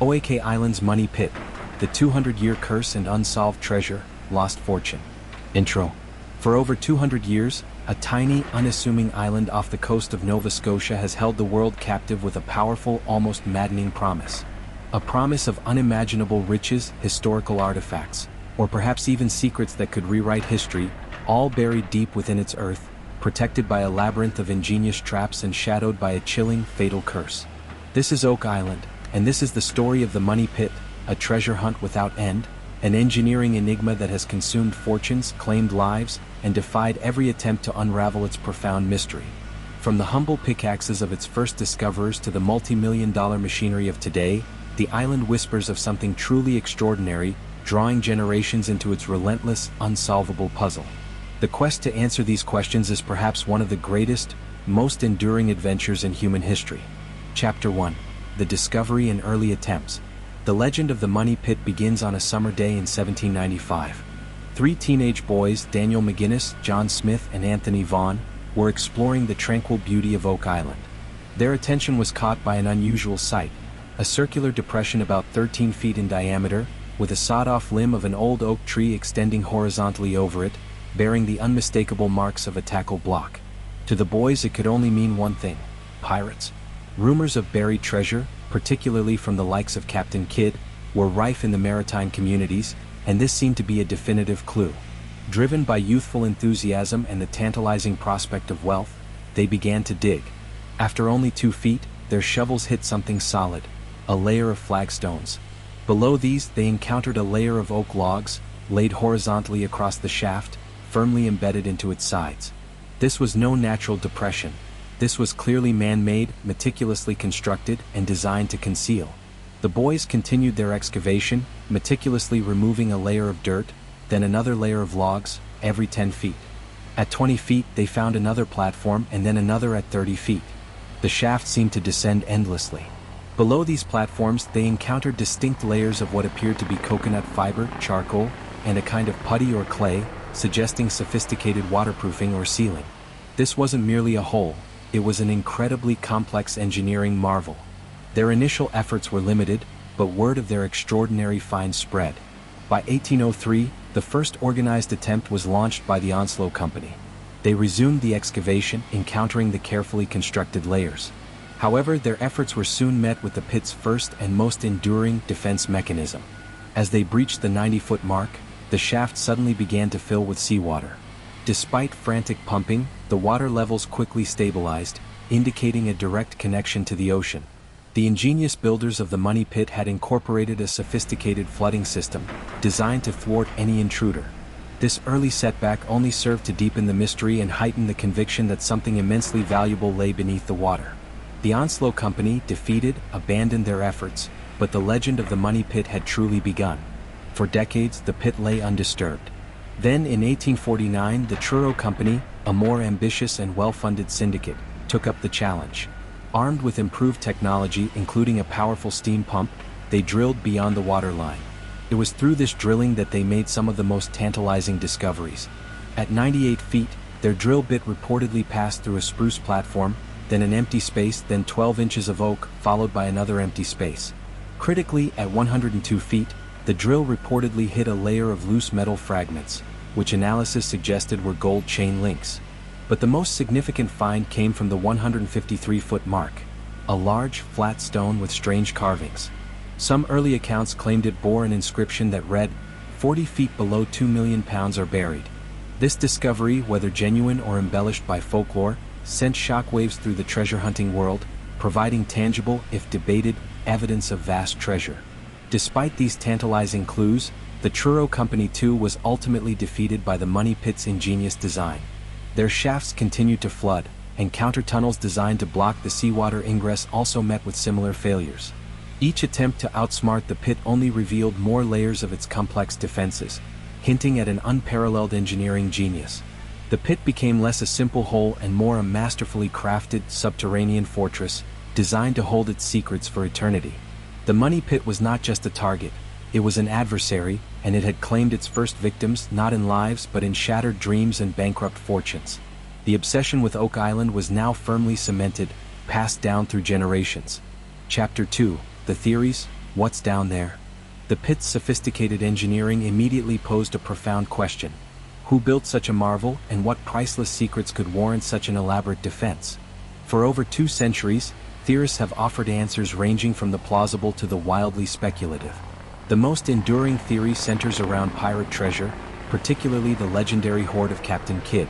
Oak Island's Money Pit, the 200-year curse and unsolved treasure, lost fortune. Intro. For over 200 years, a tiny, unassuming island off the coast of Nova Scotia has held the world captive with a powerful, almost maddening promise. A promise of unimaginable riches, historical artifacts, or perhaps even secrets that could rewrite history, all buried deep within its earth, protected by a labyrinth of ingenious traps and shadowed by a chilling, fatal curse. This is Oak Island, and this is the story of the Money Pit, a treasure hunt without end, an engineering enigma that has consumed fortunes, claimed lives, and defied every attempt to unravel its profound mystery. From the humble pickaxes of its first discoverers to the multi-million-dollar machinery of today, the island whispers of something truly extraordinary, drawing generations into its relentless, unsolvable puzzle. The quest to answer these questions is perhaps one of the greatest, most enduring adventures in human history. Chapter 1. The Discovery and Early Attempts. The legend of the Money Pit begins on a summer day in 1795. Three teenage boys, Daniel McGinnis, John Smith, and Anthony Vaughan, were exploring the tranquil beauty of Oak Island. Their attention was caught by an unusual sight, a circular depression about 13 feet in diameter, with a sawed-off limb of an old oak tree extending horizontally over it, bearing the unmistakable marks of a tackle block. To the boys it could only mean one thing: pirates. Rumors of buried treasure, particularly from the likes of Captain Kidd, were rife in the Maritime communities, and this seemed to be a definitive clue. Driven by youthful enthusiasm and the tantalizing prospect of wealth, they began to dig. After only 2 feet, their shovels hit something solid, a layer of flagstones. Below these, they encountered a layer of oak logs, laid horizontally across the shaft, firmly embedded into its sides. This was no natural depression. This was clearly man-made, meticulously constructed, and designed to conceal. The boys continued their excavation, meticulously removing a layer of dirt, then another layer of logs, every 10 feet. At 20 feet, they found another platform and then another at 30 feet. The shaft seemed to descend endlessly. Below these platforms, they encountered distinct layers of what appeared to be coconut fiber, charcoal, and a kind of putty or clay, suggesting sophisticated waterproofing or sealing. This wasn't merely a hole, it was an incredibly complex engineering marvel. Their initial efforts were limited, but word of their extraordinary find spread. By 1803, the first organized attempt was launched by the Unsolved company. They resumed the excavation, encountering the carefully constructed layers. However, their efforts were soon met with the pit's first and most enduring defense mechanism. As they breached the 90-foot mark, the shaft suddenly began to fill with seawater. Despite frantic pumping, the water levels quickly stabilized, indicating a direct connection to the ocean. The ingenious builders of the Money Pit had incorporated a sophisticated flooding system, designed to thwart any intruder. This early setback only served to deepen the mystery and heighten the conviction that something immensely valuable lay beneath the water. The Unsolved company, defeated, abandoned their efforts, but the legend of the Money Pit had truly begun. For decades, the pit lay undisturbed. Then, in 1849, the Truro Company, a more ambitious and well-funded syndicate, took up the challenge. Armed with improved technology, including a powerful steam pump, they drilled beyond the waterline. It was through this drilling that they made some of the most tantalizing discoveries. At 98 feet, their drill bit reportedly passed through a spruce platform, then an empty space, then 12 inches of oak, followed by another empty space. Critically, at 102 feet, the drill reportedly hit a layer of loose metal fragments, which analysis suggested were gold chain links. But the most significant find came from the 153-foot mark, a large, flat stone with strange carvings. Some early accounts claimed it bore an inscription that read, "40 feet below 2 million pounds are buried." This discovery, whether genuine or embellished by folklore, sent shockwaves through the treasure-hunting world, providing tangible, if debated, evidence of vast treasure. Despite these tantalizing clues, the Truro Company too was ultimately defeated by the Money Pit's ingenious design. Their shafts continued to flood, and counter-tunnels designed to block the seawater ingress also met with similar failures. Each attempt to outsmart the pit only revealed more layers of its complex defenses, hinting at an unparalleled engineering genius. The pit became less a simple hole and more a masterfully crafted, subterranean fortress, designed to hold its secrets for eternity. The Money Pit was not just a target, it was an adversary, and it had claimed its first victims not in lives but in shattered dreams and bankrupt fortunes. The obsession with Oak Island was now firmly cemented, passed down through generations. Chapter 2. The Theories, What's down there? The pit's sophisticated engineering immediately posed a profound question. Who built such a marvel, and what priceless secrets could warrant such an elaborate defense? For over 2 centuries, theorists have offered answers ranging from the plausible to the wildly speculative. The most enduring theory centers around pirate treasure, particularly the legendary hoard of Captain Kidd.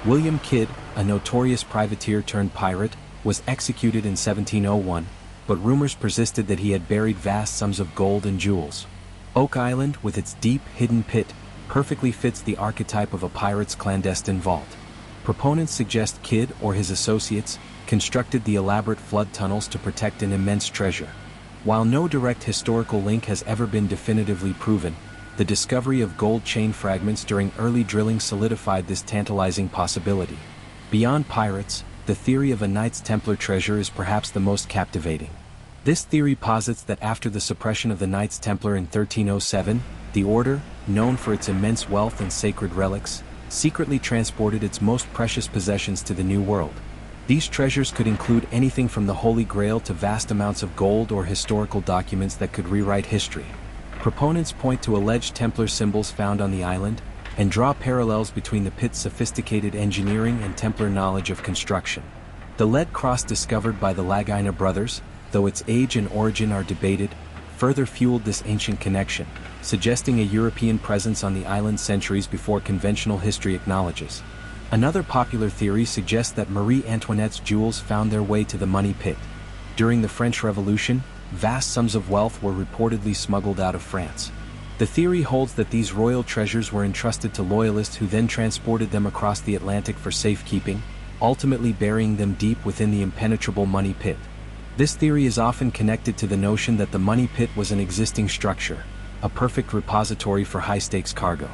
William Kidd, a notorious privateer turned pirate, was executed in 1701, but rumors persisted that he had buried vast sums of gold and jewels. Oak Island, with its deep, hidden pit, perfectly fits the archetype of a pirate's clandestine vault. Proponents suggest Kidd or his associates constructed the elaborate flood tunnels to protect an immense treasure. While no direct historical link has ever been definitively proven, the discovery of gold chain fragments during early drilling solidified this tantalizing possibility. Beyond pirates, the theory of a Knights Templar treasure is perhaps the most captivating. This theory posits that after the suppression of the Knights Templar in 1307, the order, known for its immense wealth and sacred relics, secretly transported its most precious possessions to the New World. These treasures could include anything from the Holy Grail to vast amounts of gold or historical documents that could rewrite history. Proponents point to alleged Templar symbols found on the island, and draw parallels between the pit's sophisticated engineering and Templar knowledge of construction. The lead cross discovered by the Lagina brothers, though its age and origin are debated, further fueled this ancient connection, suggesting a European presence on the island centuries before conventional history acknowledges. Another popular theory suggests that Marie Antoinette's jewels found their way to the money pit. During the French Revolution, vast sums of wealth were reportedly smuggled out of France. The theory holds that these royal treasures were entrusted to loyalists who then transported them across the Atlantic for safekeeping, ultimately burying them deep within the impenetrable money pit. This theory is often connected to the notion that the money pit was an existing structure, a perfect repository for high-stakes cargo.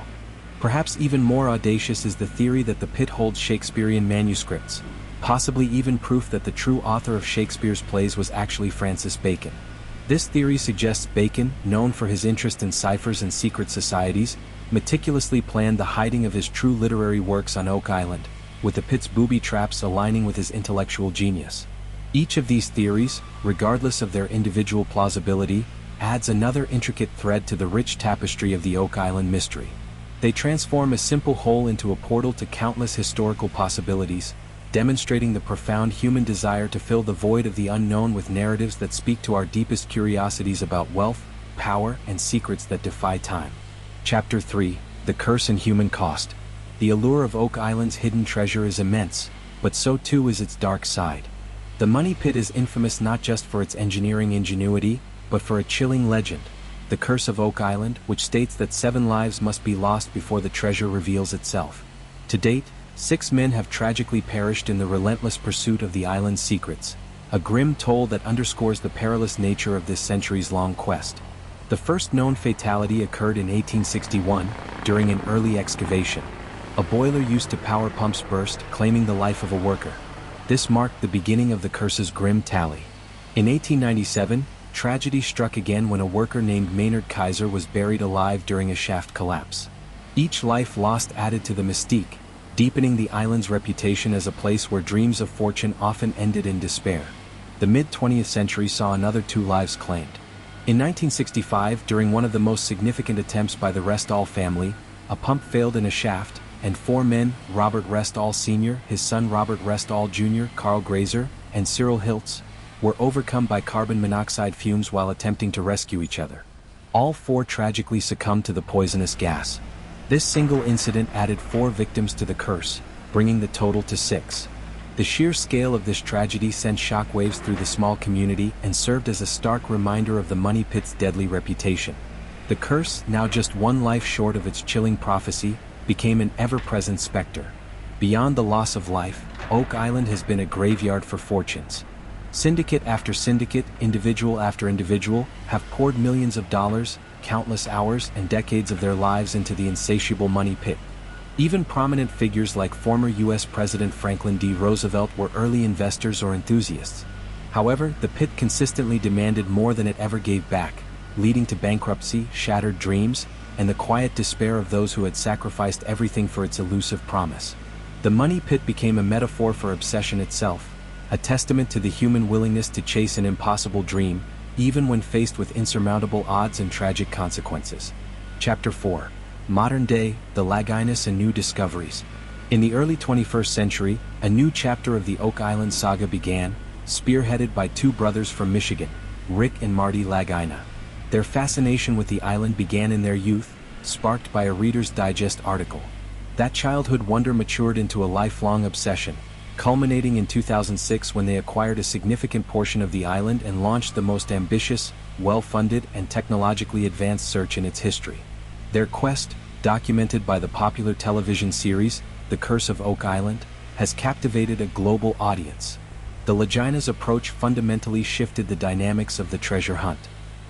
Perhaps even more audacious is the theory that the pit holds Shakespearean manuscripts, possibly even proof that the true author of Shakespeare's plays was actually Francis Bacon. This theory suggests Bacon, known for his interest in ciphers and secret societies, meticulously planned the hiding of his true literary works on Oak Island, with the pit's booby-traps aligning with his intellectual genius. Each of these theories, regardless of their individual plausibility, adds another intricate thread to the rich tapestry of the Oak Island mystery. They transform a simple hole into a portal to countless historical possibilities, demonstrating the profound human desire to fill the void of the unknown with narratives that speak to our deepest curiosities about wealth, power, and secrets that defy time. Chapter 3: The Curse and Human Cost. The allure of Oak Island's hidden treasure is immense, but so too is its dark side. The money pit is infamous not just for its engineering ingenuity, but for a chilling legend, the Curse of Oak Island, which states that 7 lives must be lost before the treasure reveals itself. To date, 6 men have tragically perished in the relentless pursuit of the island's secrets, a grim toll that underscores the perilous nature of this centuries-long quest. The first known fatality occurred in 1861, during an early excavation. A boiler used to power pumps burst, claiming the life of a worker. This marked the beginning of the curse's grim tally. In 1897, tragedy struck again when a worker named Maynard Kaiser was buried alive during a shaft collapse. Each life lost added to the mystique, deepening the island's reputation as a place where dreams of fortune often ended in despair. The mid-20th century saw another 2 lives claimed. In 1965, during one of the most significant attempts by the Restall family, a pump failed in a shaft, and 4 men, Robert Restall Sr., his son Robert Restall Jr., Carl Grazer, and Cyril Hiltz, were overcome by carbon monoxide fumes while attempting to rescue each other. All 4 tragically succumbed to the poisonous gas. This single incident added 4 victims to the curse, bringing the total to 6. The sheer scale of this tragedy sent shockwaves through the small community and served as a stark reminder of the money pit's deadly reputation. The curse, now just 1 life short of its chilling prophecy, became an ever-present specter. Beyond the loss of life, Oak Island has been a graveyard for fortunes. Syndicate after syndicate, individual after individual, have poured millions of dollars, countless hours, and decades of their lives into the insatiable money pit. Even prominent figures like former U.S. President Franklin D. Roosevelt were early investors or enthusiasts. However, the pit consistently demanded more than it ever gave back, leading to bankruptcy, shattered dreams, and the quiet despair of those who had sacrificed everything for its elusive promise. The money pit became a metaphor for obsession itself, a testament to the human willingness to chase an impossible dream, even when faced with insurmountable odds and tragic consequences. Chapter 4. Modern Day, the Lagina and New Discoveries. In the early 21st century, a new chapter of the Oak Island saga began, spearheaded by two brothers from Michigan, Rick and Marty Lagina. Their fascination with the island began in their youth, sparked by a Reader's Digest article. That childhood wonder matured into a lifelong obsession, culminating in 2006 when they acquired a significant portion of the island and launched the most ambitious, well-funded, and technologically advanced search in its history. Their quest, documented by the popular television series, The Curse of Oak Island, has captivated a global audience. The Lagina's approach fundamentally shifted the dynamics of the treasure hunt.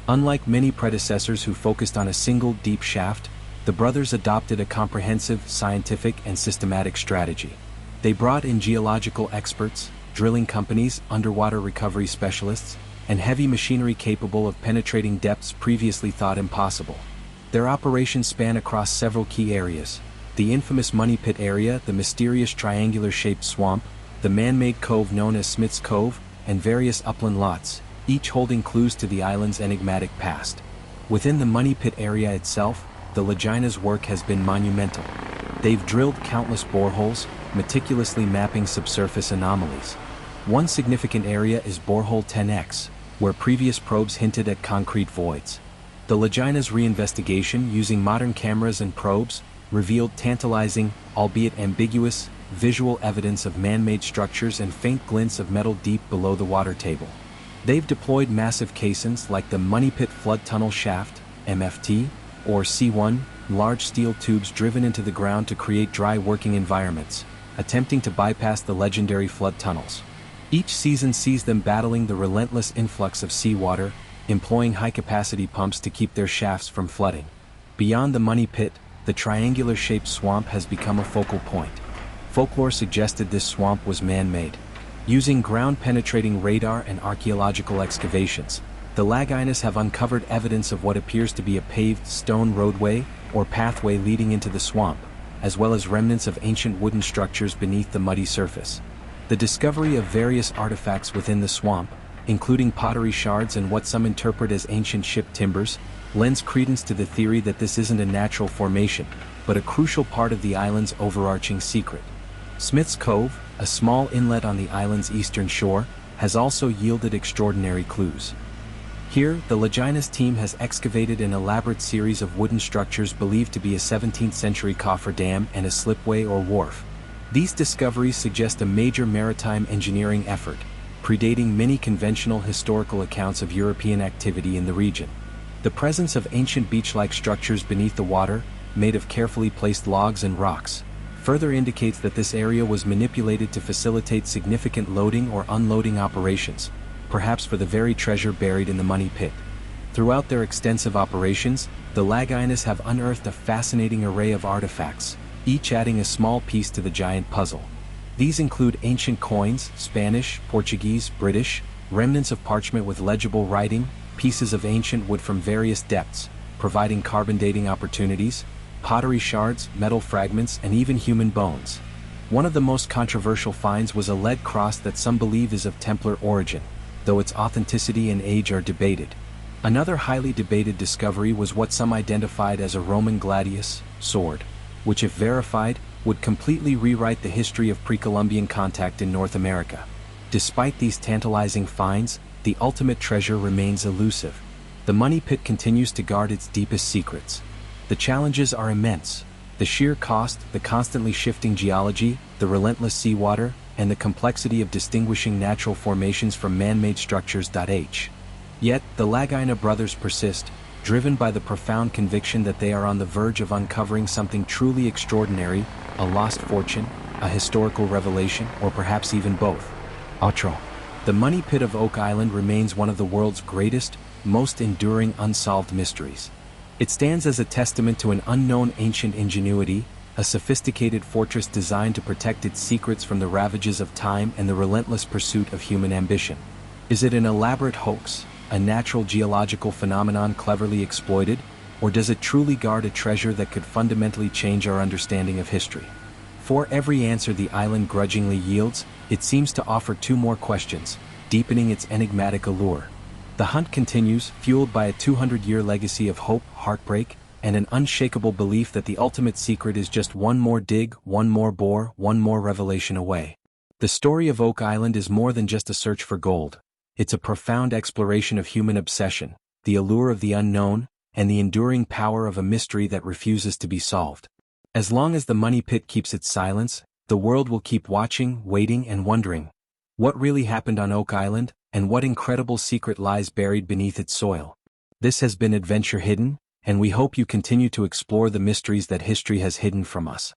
Unlike many predecessors who focused on a single deep shaft, the brothers adopted a comprehensive, scientific, and systematic strategy. They brought in geological experts, drilling companies, underwater recovery specialists, and heavy machinery capable of penetrating depths previously thought impossible. Their operations span across several key areas: the infamous Money Pit area, the mysterious triangular-shaped swamp, the man-made cove known as Smith's Cove, and various upland lots, each holding clues to the island's enigmatic past. Within the Money Pit area itself, the Lagina's work has been monumental. They've drilled countless boreholes, meticulously mapping subsurface anomalies. One significant area is Borehole 10X, where previous probes hinted at concrete voids. The Lagina's reinvestigation using modern cameras and probes revealed tantalizing, albeit ambiguous, visual evidence of man-made structures and faint glints of metal deep below the water table. They've deployed massive caissons like the Money Pit Flood Tunnel Shaft, MFT, or C1, large steel tubes driven into the ground to create dry working environments, attempting to bypass the legendary flood tunnels. Each season sees them battling the relentless influx of seawater, employing high-capacity pumps to keep their shafts from flooding. Beyond the Money Pit, the triangular-shaped swamp has become a focal point. Folklore suggested this swamp was man-made. Using ground-penetrating radar and archaeological excavations, the Laginas have uncovered evidence of what appears to be a paved stone roadway or pathway leading into the swamp, as well as remnants of ancient wooden structures beneath the muddy surface. The discovery of various artifacts within the swamp, including pottery shards and what some interpret as ancient ship timbers, lends credence to the theory that this isn't a natural formation, but a crucial part of the island's overarching secret. Smith's Cove, a small inlet on the island's eastern shore, has also yielded extraordinary clues. Here, the Lagina's team has excavated an elaborate series of wooden structures believed to be a 17th-century cofferdam and a slipway or wharf. These discoveries suggest a major maritime engineering effort, predating many conventional historical accounts of European activity in the region. The presence of ancient beach-like structures beneath the water, made of carefully placed logs and rocks, further indicates that this area was manipulated to facilitate significant loading or unloading operations, perhaps for the very treasure buried in the Money Pit. Throughout their extensive operations, the Laginas have unearthed a fascinating array of artifacts, each adding a small piece to the giant puzzle. These include ancient coins, Spanish, Portuguese, British, remnants of parchment with legible writing, pieces of ancient wood from various depths, providing carbon dating opportunities, pottery shards, metal fragments, and even human bones. One of the most controversial finds was a lead cross that some believe is of Templar origin, though its authenticity and age are debated. Another highly debated discovery was what some identified as a Roman gladius sword, which if verified, would completely rewrite the history of pre-Columbian contact in North America. Despite these tantalizing finds, the ultimate treasure remains elusive. The Money Pit continues to guard its deepest secrets. The challenges are immense. The sheer cost, the constantly shifting geology, the relentless seawater, and the complexity of distinguishing natural formations from man-made structures. Yet, the Lagina brothers persist, driven by the profound conviction that they are on the verge of uncovering something truly extraordinary, a lost fortune, a historical revelation, or perhaps even both. Outro. The Money Pit of Oak Island remains one of the world's greatest, most enduring unsolved mysteries. It stands as a testament to an unknown ancient ingenuity, a sophisticated fortress designed to protect its secrets from the ravages of time and the relentless pursuit of human ambition. Is it an elaborate hoax, a natural geological phenomenon cleverly exploited, or does it truly guard a treasure that could fundamentally change our understanding of history? For every answer the island grudgingly yields, it seems to offer two more questions, deepening its enigmatic allure. The hunt continues, fueled by a 200-year legacy of hope, heartbreak, and an unshakable belief that the ultimate secret is just one more dig, one more bore, one more revelation away. The story of Oak Island is more than just a search for gold. It's a profound exploration of human obsession, the allure of the unknown, and the enduring power of a mystery that refuses to be solved. As long as the money pit keeps its silence, the world will keep watching, waiting, and wondering. What really happened on Oak Island, and what incredible secret lies buried beneath its soil? This has been Adventure Hidden, and we hope you continue to explore the mysteries that history has hidden from us.